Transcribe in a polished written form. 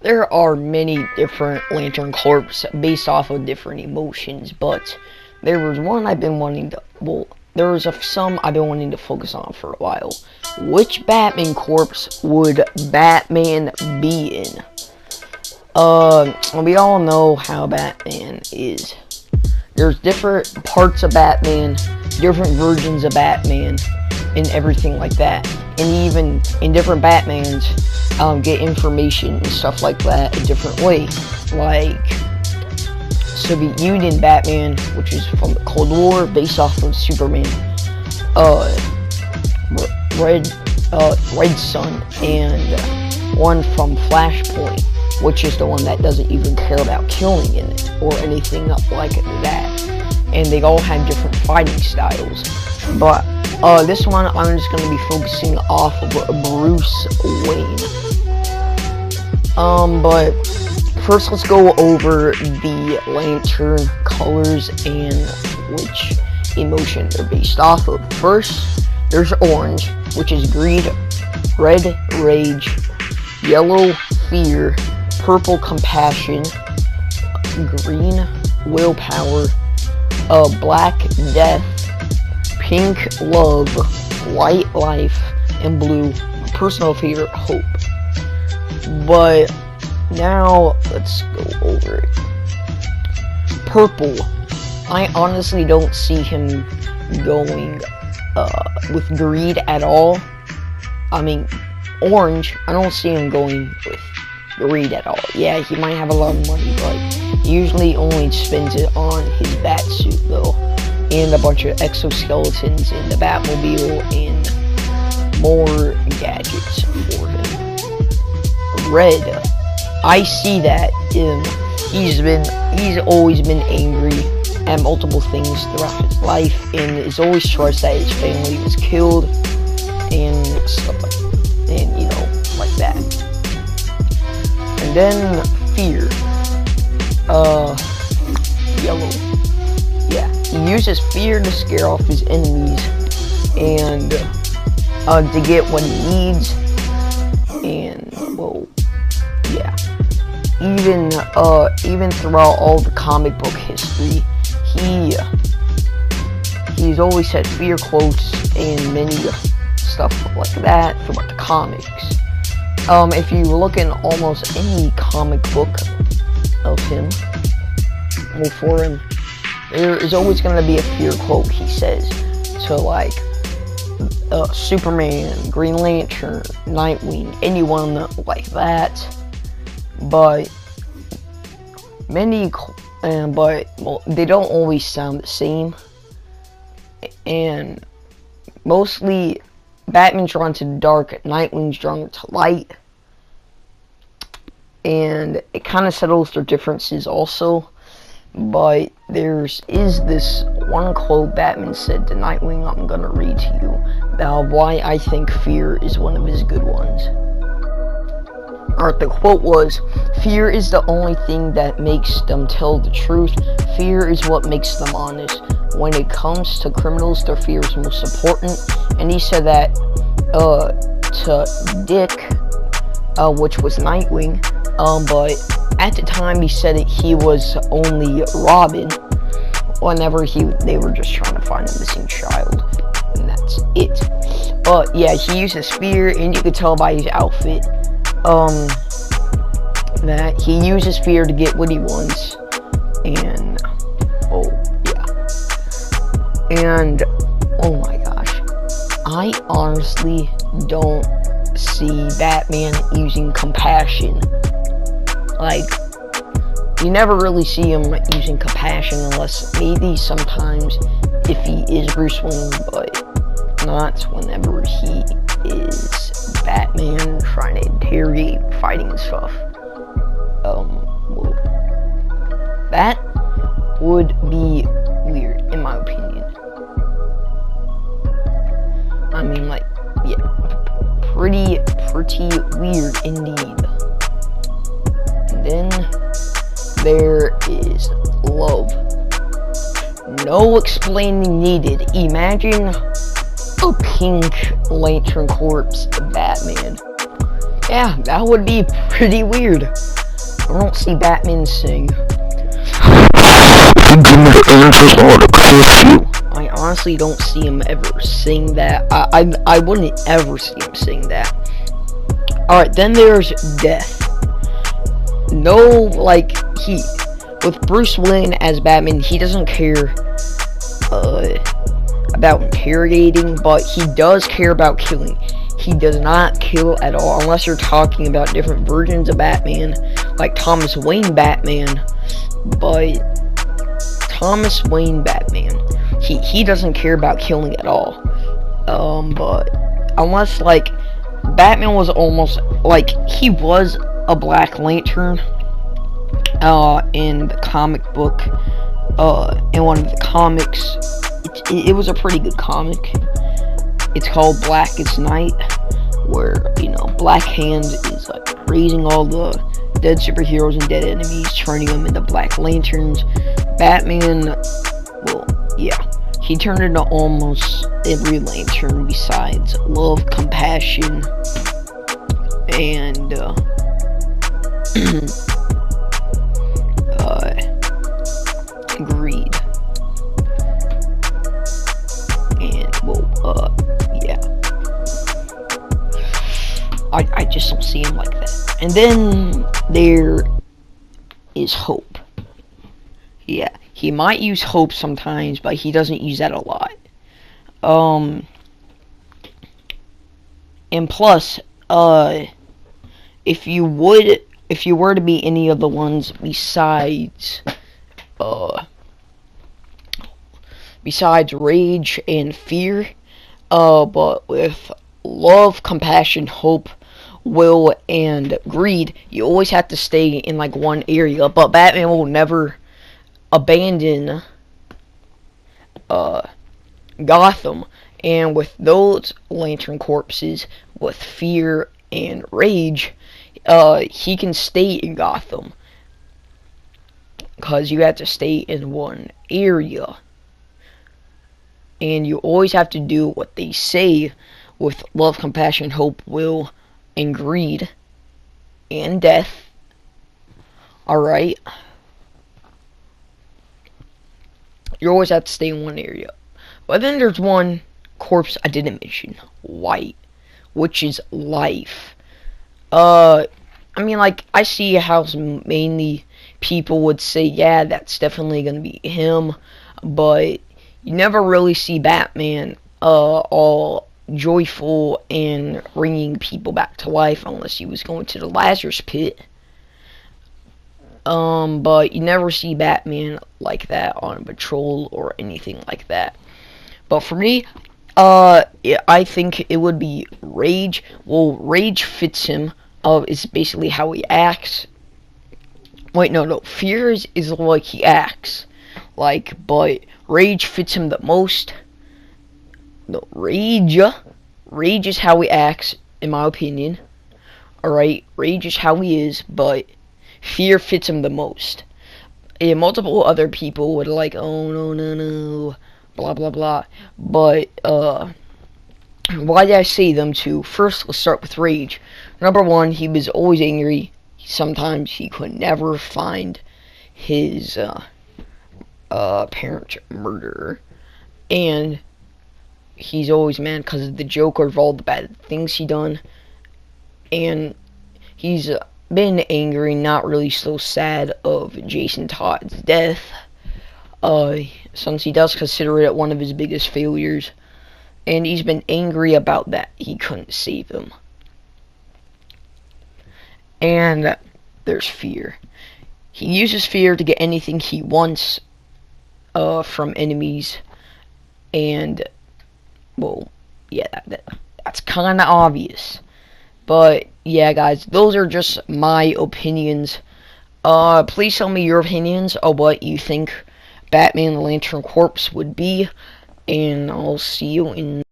There are many different Lantern Corps based off of different emotions, but there was one I've been wanting to, there was some I've been wanting to focus on for a while. Which Batman Corps would Batman be in? We all know how Batman is. There's different parts of Batman, different versions of Batman, and everything like that. And even in different Batmans, get information and stuff like that a different way. Like Soviet Union Batman, which is from the Cold War, based off of Superman. Red Sun, and one from Flashpoint, which is the one that doesn't even care about killing in it or anything like that. And they all have different fighting styles. But this one I'm just going to be focusing off of Bruce Wayne. But first let's go over the Lantern colors and which emotion they're based off of. First, there's orange, which is greed, red, rage, yellow, fear, purple, compassion, green, willpower, black, death, pink, love, white, life, and blue, personal favorite, hope. But now let's go over it. Purple, I honestly don't see him going with greed at all. I mean, orange, I don't see him going with greed at all. Yeah, he might have a lot of money, but he usually only spends it on his bat suit though, and a bunch of exoskeletons in the Batmobile and more gadgets for him. Red, I see that he's always been angry at multiple things throughout his life, and is always stressed that his family was killed and stuff like that, and like that. And then fear, yellow. Yeah, he uses fear to scare off his enemies and to get what he needs. And yeah, even throughout all the comic book history, he's always had fear quotes and many stuff like that throughout the comics. If you look in almost any comic book of him, for him, there is always going to be a fear quote he says. So like Superman, Green Lantern, Nightwing, anyone like that. But they don't always sound the same. And mostly Batman's drawn to dark, Nightwing's drawn to light. And it kind of settles their differences also. But there is this one quote Batman said to Nightwing I'm gonna read to you about why I think fear is one of his good ones. Alright, the quote was, "Fear is the only thing that makes them tell the truth. Fear is what makes them honest. When it comes to criminals, their fear is most important." And he said that to Dick, which was Nightwing, but at the time he said it, he was only Robin whenever they were just trying to find a missing child, and that's it. But yeah, he uses fear, and you could tell by his outfit that he uses fear to get what he wants. And and oh my gosh, I honestly don't see Batman using compassion. Like, you never really see him using compassion unless maybe sometimes if he is Bruce Wayne, but not whenever he is Batman trying to interrogate, fighting and stuff. That would be weird, in my opinion. I mean, like, yeah, pretty weird indeed. And then there is love. No explaining needed. Imagine a pink Lantern Corps Batman. Yeah, that would be pretty weird. I don't see Batman sing, I honestly don't see him ever sing that. I wouldn't ever see him sing that. Alright, then there's Death. No, like, with Bruce Wayne as Batman, he doesn't care about interrogating, but he does care about killing. He does not kill at all, unless you're talking about different versions of Batman, like Thomas Wayne Batman. But Thomas Wayne Batman, he doesn't care about killing at all. But unless, like, Batman was almost, like, he was a Black Lantern, in the comic book, in one of the comics. It was a pretty good comic. It's called Blackest Night, where, you know, Black Hand is, like, raising all the dead superheroes and dead enemies, turning them into Black Lanterns. Batman, well, yeah, he turned into almost every lantern besides love, compassion, and, greed. And, well, yeah. I just don't see him like that. And then there is Hope. Yeah, he might use Hope sometimes, but he doesn't use that a lot. And plus, if you were to be any of the ones besides rage and fear, but with love, compassion, hope, will, and greed, you always have to stay in, like, one area. But Batman will never abandon Gotham. And with those Lantern Corpses, with fear and rage, he can stay in Gotham, because you have to stay in one area. And you always have to do what they say with love, compassion, hope, will, and greed, and death. Alright? You always have to stay in one area. But then there's one corpse I didn't mention. White. Which is life. I mean, like, I see how mainly people would say, yeah, that's definitely gonna be him. But you never really see Batman all joyful and bringing people back to life, unless he was going to the Lazarus Pit. But you never see Batman like that on patrol or anything like that. But for me, I think it would be rage. Well, rage fits him. It's basically how he acts. Wait, no. Fear is like he acts. Like, but rage fits him the most. No, rage is how he acts, in my opinion. Alright, rage is how he is, but fear fits him the most. And multiple other people would like, oh, no, blah, blah, blah. But, why did I say them two? First, let's start with rage. Number one, he was always angry. Sometimes he could never find his, apparent murderer. And he's always mad because of the Joker, of all the bad things he done. And he's been angry, not really so sad, of Jason Todd's death, since he does consider it one of his biggest failures. And he's been angry about that he couldn't save him. And there's fear. He uses fear to get anything he wants from enemies. And, well, yeah, that's kind of obvious. But, yeah, guys, those are just my opinions. Please tell me your opinions of what you think Batman the Lantern Corps would be. And I'll see you in